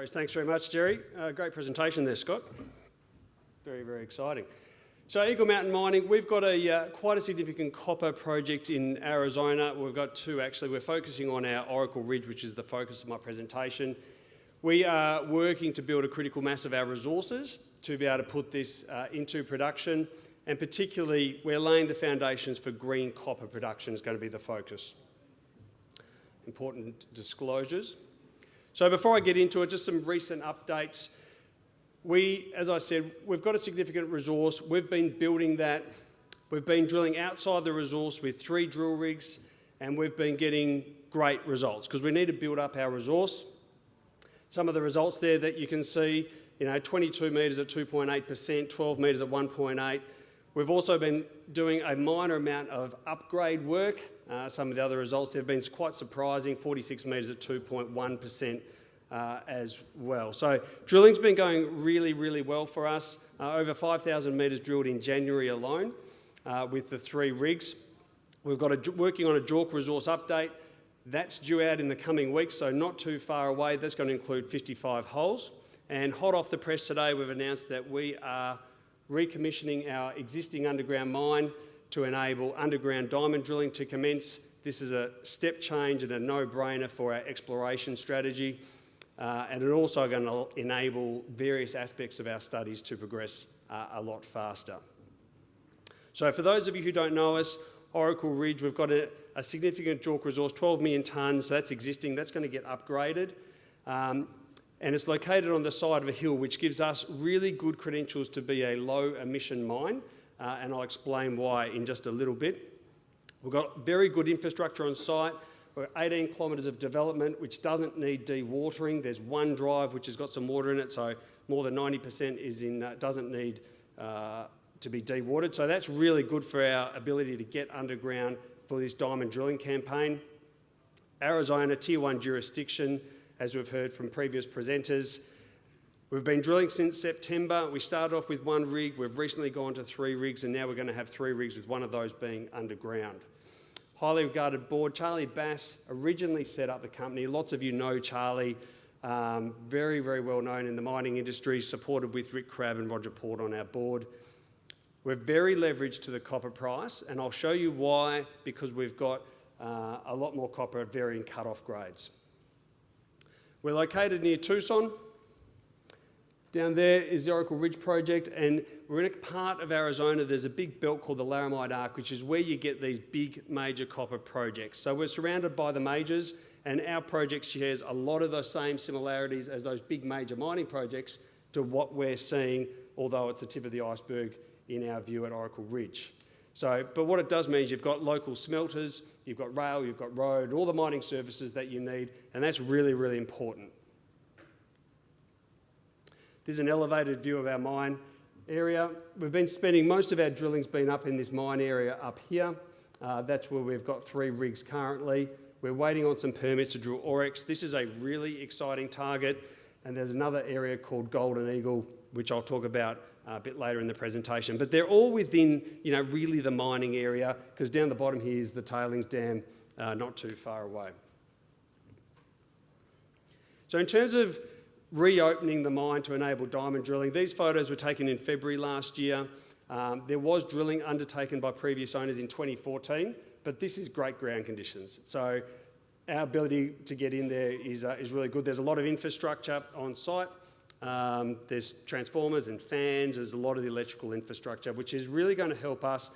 worries. Thanks very much, Jerry. Great presentation there, Scott. Very, very exciting. So Eagle Mountain Mining, we've got quite a significant copper project in Arizona. We've got two actually. We're focusing on our Oracle Ridge, which is the focus of my presentation. We are working to build a critical mass of our resources to be able to put this into production, and particularly we're laying the foundations for green copper production is going to be the focus. Important disclosures. So before I get into it, just some recent updates. As I said, we've got a significant resource. We've been building that. We've been drilling outside the resource with 3 drill rigs, and we've been getting great results because we need to build up our resource. Some of the results there that you can see, 22 metres at 2.8%, 12 metres at 1.8. We've also been doing a minor amount of upgrade work. Some of the other results have been quite surprising, 46 metres at 2.1%. As well. So drilling's been going really, really well for us. Over 5,000 metres drilled in January alone with the 3 rigs. We've got working on a JORC Resource update. That's due out in the coming weeks, so not too far away. That's going to include 55 holes. And hot off the press today, we've announced that we are recommissioning our existing underground mine to enable underground diamond drilling to commence. This is a step change and a no-brainer for our exploration strategy. And it's also going to enable various aspects of our studies to progress a lot faster. So for those of you who don't know us, Oracle Ridge, we've got a significant JORC resource, 12 million tonnes, so that's existing, that's going to get upgraded. And it's located on the side of a hill, which gives us really good credentials to be a low emission mine, and I'll explain why in just a little bit. We've got very good infrastructure on site. We're 18 kilometres of development, which doesn't need dewatering. There's one drive which has got some water in it, so more than 90% doesn't need to be dewatered. So that's really good for our ability to get underground for this diamond drilling campaign. Arizona, Tier 1 jurisdiction, as we've heard from previous presenters. We've been drilling since September. We started off with 1 rig. We've recently gone to 3 rigs, and now we're going to have 3 rigs with one of those being underground. Highly regarded board. Charlie Bass originally set up the company. Lots of you know Charlie, very, very well known in the mining industry, supported with Rick Crabb and Roger Port on our board. We're very leveraged to the copper price, and I'll show you why, because we've got a lot more copper at varying cut-off grades. We're located near Tucson. Down there is the Oracle Ridge project, and we're in a part of Arizona. There's a big belt called the Laramide Arc, which is where you get these big major copper projects. So we're surrounded by the majors, and our project shares a lot of the same similarities as those big major mining projects to what we're seeing, although it's the tip of the iceberg in our view at Oracle Ridge. But what it does mean is you've got local smelters, you've got rail, you've got road, all the mining services that you need, and that's really, really important. This is an elevated view of our mine area. We've been spending, most of our drilling's been up in this mine area up here. That's where we've got 3 rigs currently. We're waiting on some permits to drill Oryx. This is a really exciting target, and there's another area called Golden Eagle, which I'll talk about a bit later in the presentation. But they're all within, really the mining area, because down the bottom here is the tailings dam, not too far away. So in terms of reopening the mine to enable diamond drilling. These photos were taken in February last year. There was drilling undertaken by previous owners in 2014, but this is great ground conditions. So our ability to get in there is really good. There's a lot of infrastructure on site. There's transformers and fans. There's a lot of the electrical infrastructure, which is really going to help us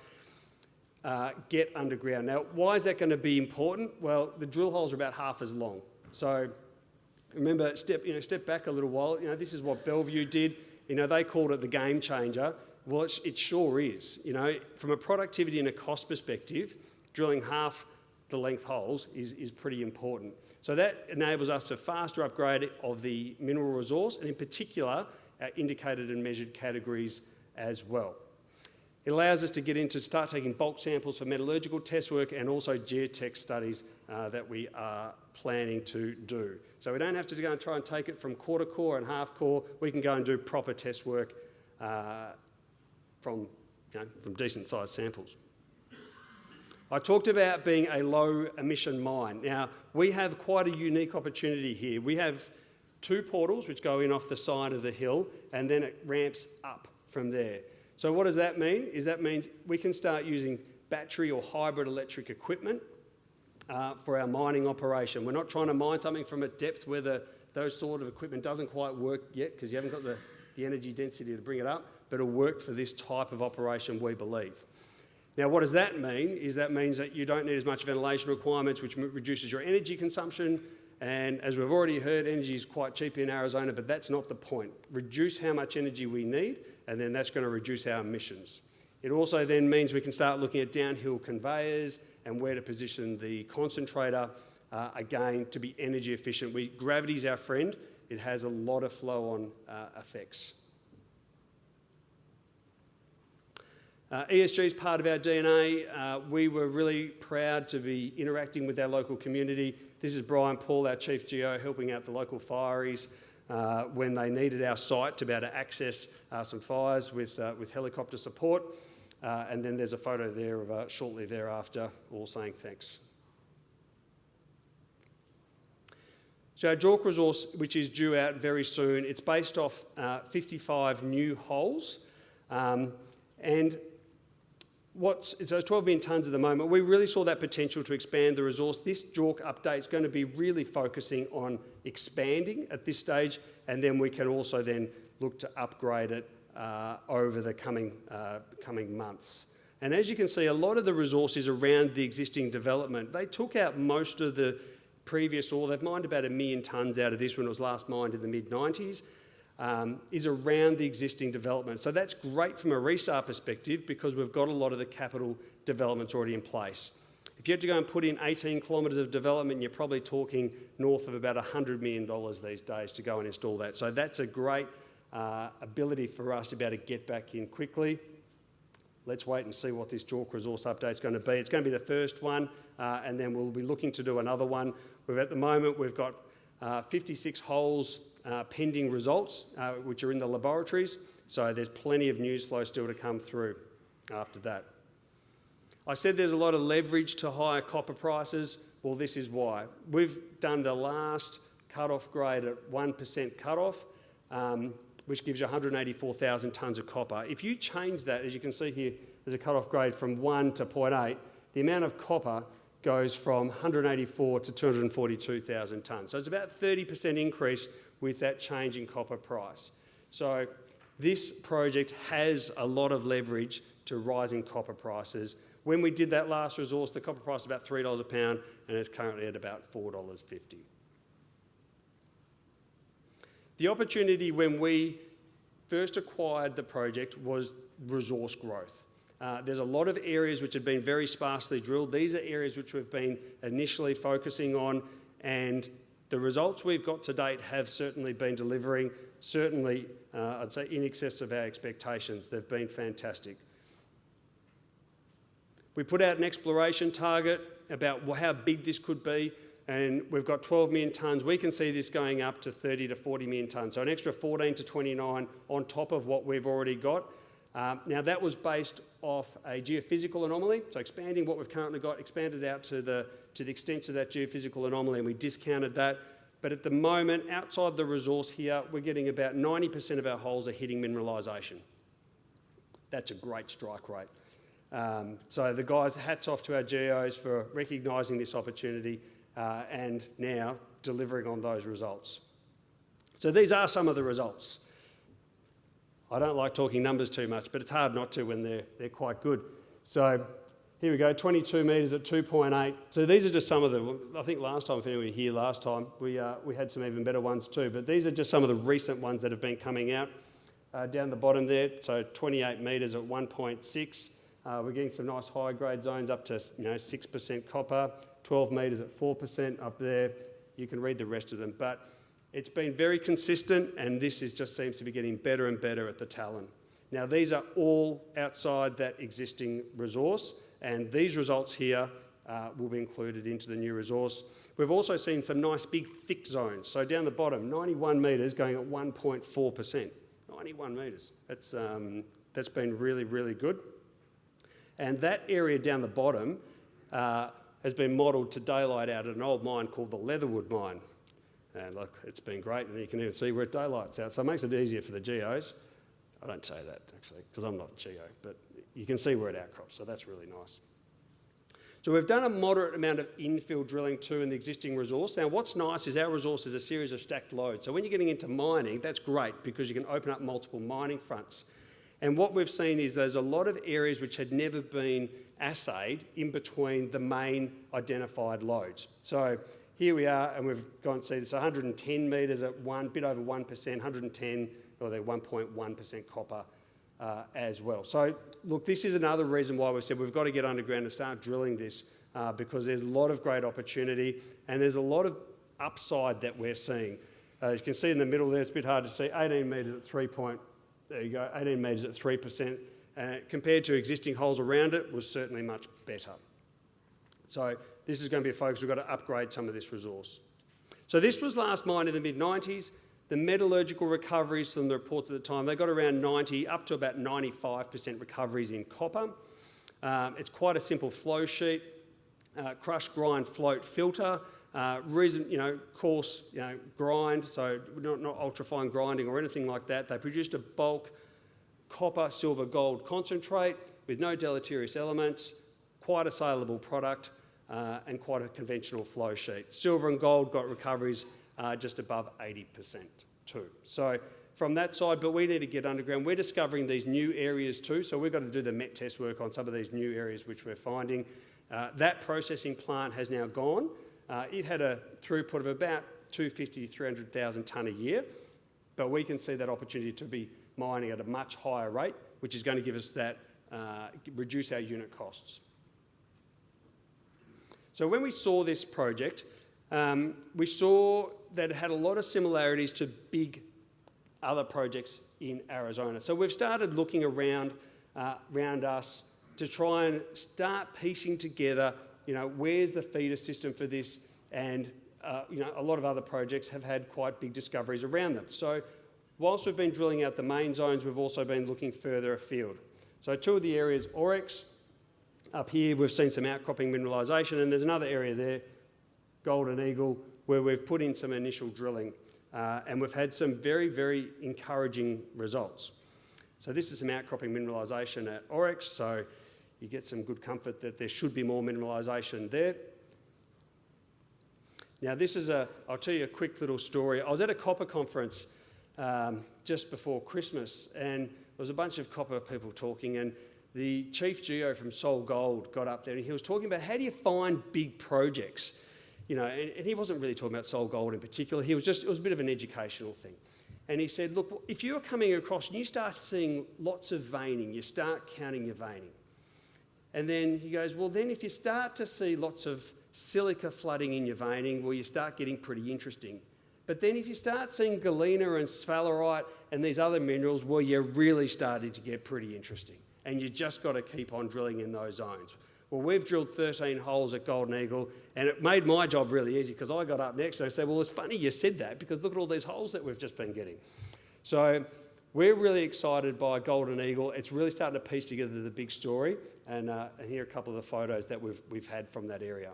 get underground. Now, why is that going to be important? Well, the drill holes are about half as long. So remember, step back a little while. This is what Bellevue did. They called it the game changer. Well, it sure is. From a productivity and a cost perspective, drilling half the length holes is pretty important. So that enables us to faster upgrade of the mineral resource, and in particular, our indicated and measured categories as well. It allows us to start taking bulk samples for metallurgical test work and also geotech studies that we are planning to do. So we don't have to go and try and take it from quarter core and half core. We can go and do proper test work from decent sized samples. I talked about being a low emission mine. Now, we have quite a unique opportunity here. We have 2 portals which go in off the side of the hill, and then it ramps up from there. So what does that mean? That means we can start using battery or hybrid electric equipment for our mining operation. We're not trying to mine something from a depth where those sort of equipment doesn't quite work yet because you haven't got the energy density to bring it up, but it'll work for this type of operation, we believe. Now, what does that mean? That means that you don't need as much ventilation requirements, which reduces your energy consumption. And as we've already heard, energy is quite cheap in Arizona, but that's not the point. Reduce how much energy we need, and then that's going to reduce our emissions. It also then means we can start looking at downhill conveyors and where to position the concentrator, again, to be energy efficient. Gravity's our friend. It has a lot of flow-on effects. ESG is part of our DNA. We were really proud to be interacting with our local community. This is Brian Paul, our Chief Geo, helping out the local fireys when they needed our site to be able to access some fires with helicopter support. And then there's a photo there of shortly thereafter, all saying thanks. So our JORC resource, which is due out very soon, it's based off 55 new holes. And so it's 12 million tonnes at the moment. We really saw that potential to expand the resource. This JORC update is going to be really focusing on expanding at this stage, and then we can also then look to upgrade it over the coming months. And as you can see, a lot of the resources around the existing development, they took out most of the previous ore. They've mined about 1 million tonnes out of this when it was last mined in the mid-90s. Is around the existing development. So that's great from a restart perspective because we've got a lot of the capital developments already in place. If you had to go and put in 18 kilometres of development, you're probably talking north of about $100 million these days to go and install that. So that's a great ability for us to be able to get back in quickly. Let's wait and see what this JORC resource update is going to be. It's going to be the first one, and then we'll be looking to do another one. At the moment, we've got 56 holes pending results, which are in the laboratories. So there's plenty of news flow still to come through after that. I said there's a lot of leverage to higher copper prices. Well, this is why. We've done the last cut-off grade at 1% cut-off, which gives you 184,000 tonnes of copper. If you change that, as you can see here, there's a cut-off grade from 1 to 0.8, the amount of copper goes from 184 to 242,000 tonnes. So it's about a 30% increase with that change in copper price. So this project has a lot of leverage to rising copper prices. When we did that last resource, the copper price was about $3 a pound, and it's currently at about $4.50. The opportunity when we first acquired the project was resource growth. There's a lot of areas which have been very sparsely drilled. These are areas which we've been initially focusing on, and the results we've got to date have certainly been delivering, certainly, I'd say, in excess of our expectations. They've been fantastic. We put out an exploration target about how big this could be, and we've got 12 million tonnes. We can see this going up to 30 to 40 million tonnes, so an extra 14 to 29 on top of what we've already got. Now, that was based off a geophysical anomaly, so expanding what we've currently got, expanded out to the extent of that geophysical anomaly, and we discounted that. But at the moment, outside the resource here, we're getting about 90% of our holes are hitting mineralisation. That's a great strike rate. So the guys, hats off to our geos for recognising this opportunity and now delivering on those results. So these are some of the results. I don't like talking numbers too much, but it's hard not to when they're quite good. So here we go, 22 metres at 2.8. So these are just some of the, I think last time, if anyone was here last time, we had some even better ones too, but these are just some of the recent ones that have been coming out. Down the bottom there, so 28 metres at 1.6. We're getting some nice high-grade zones up to 6% copper, 12 metres at 4% up there. You can read the rest of them, but it's been very consistent, and this just seems to be getting better and better at the Talon. Now, these are all outside that existing resource, and these results here will be included into the new resource. We've also seen some nice big thick zones. So down the bottom, 91 metres going at 1.4%. 91 metres. That's been really, really good. And that area down the bottom has been modelled to daylight out at an old mine called the Leatherwood mine. And look, it's been great, and you can even see where it daylights out. So it makes it easier for the geos. I don't say that, actually, because I'm not a geo, but you can see where it outcrops, so that's really nice. So we've done a moderate amount of infill drilling too in the existing resource. Now what's nice is our resource is a series of stacked lodes. So when you're getting into mining, that's great because you can open up multiple mining fronts. And what we've seen is there's a lot of areas which had never been assayed in between the main identified lodes. So here we are, and we've gone to see this 110 metres at one bit over 1%, 110, or they're 1.1% copper as well. So look, this is another reason why we've said we've got to get underground and start drilling this because there's a lot of great opportunity and there's a lot of upside that we're seeing. As you can see in the middle there, it's a bit hard to see, 18 metres at 3 point, there you go, 18 metres at 3%. Compared to existing holes around it was certainly much better. So this is going to be a focus. We've got to upgrade some of this resource. So this was last mined in the mid-90s. The metallurgical recoveries from the reports at the time, they got around 90, up to about 95% recoveries in copper. It's quite a simple flow sheet. Crush, grind, float, filter. Coarse, grind, so not ultra-fine grinding or anything like that. They produced a bulk copper, silver, gold concentrate with no deleterious elements, quite a saleable product, and quite a conventional flow sheet. Silver and gold got recoveries just above 80% too. So from that side, but we need to get underground. We're discovering these new areas too, so we've got to do the met test work on some of these new areas which we're finding. That processing plant has now gone. It had a throughput of about 250,000 to 300,000 tonne a year, but we can see that opportunity to be mining at a much higher rate, which is going to give us that, reduce our unit costs. So when we saw this project, we saw that it had a lot of similarities to big other projects in Arizona. So we've started looking around us to try and start piecing together, where's the feeder system for this? And, a lot of other projects have had quite big discoveries around them. So whilst we've been drilling out the main zones, we've also been looking further afield. So two of the areas, Oryx, up here, we've seen some outcropping mineralisation, and there's another area there, Golden Eagle, where we've put in some initial drilling, and we've had some very, very encouraging results. So this is some outcropping mineralisation at Oryx, so you get some good comfort that there should be more mineralisation there. Now this is I'll tell you a quick little story. I was at a copper conference just before Christmas, and there was a bunch of copper people talking, and the chief geo from Sol Gold got up there and he was talking about how do you find big projects, and he wasn't really talking about Sol Gold in particular. It was a bit of an educational thing. And he said, look, if you're coming across and you start seeing lots of veining, you start counting your veining. And then he goes, well, then if you start to see lots of silica flooding in your veining, well, you start getting pretty interesting. But then if you start seeing galena and sphalerite and these other minerals, well, you're really starting to get pretty interesting. And you just got to keep on drilling in those zones. Well, we've drilled 13 holes at Golden Eagle, and it made my job really easy because I got up next and I said, well, it's funny you said that because look at all these holes that we've just been getting. So we're really excited by Golden Eagle. It's really starting to piece together the big story, and here are a couple of the photos that we've had from that area.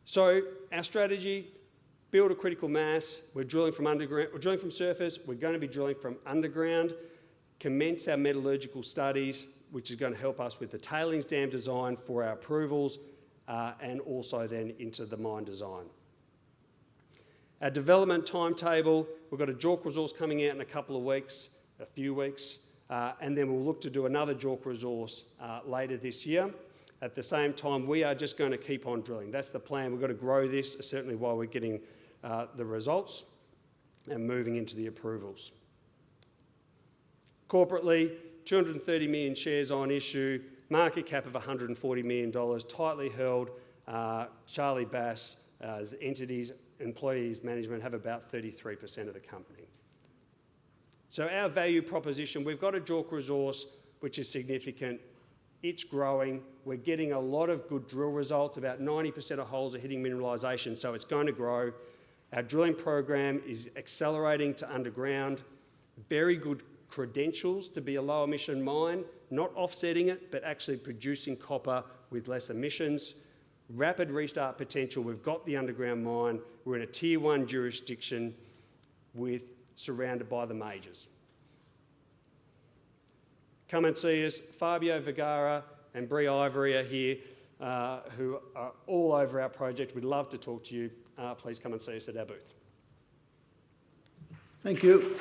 So our strategy, build a critical mass. We're drilling from underground. We're drilling from surface. We're going to be drilling from underground. Commence our metallurgical studies, which is going to help us with the tailings dam design for our approvals, and also then into the mine design. Our development timetable, we've got a JORC resource coming out in a few weeks, and then we'll look to do another JORC resource later this year. At the same time, we are just going to keep on drilling. That's the plan. We've got to grow this, certainly while we're getting the results and moving into the approvals. Corporately, 230 million shares on issue, market cap of $140 million, tightly held. Charlie Bass's entities, employees, management have about 33% of the company. So our value proposition, we've got a JORC resource, which is significant. It's growing. We're getting a lot of good drill results. About 90% of holes are hitting mineralisation, so it's going to grow. Our drilling program is accelerating to underground. Very good credentials to be a low emission mine, not offsetting it, but actually producing copper with less emissions. rapid restart potential. We've got the underground mine. We're in a tier 1 jurisdiction surrounded by the majors. Come and see us. Fabio Vergara and Bree Ivory are here, who are all over our project. We'd love to talk to you. Please come and see us at our booth. Thank you.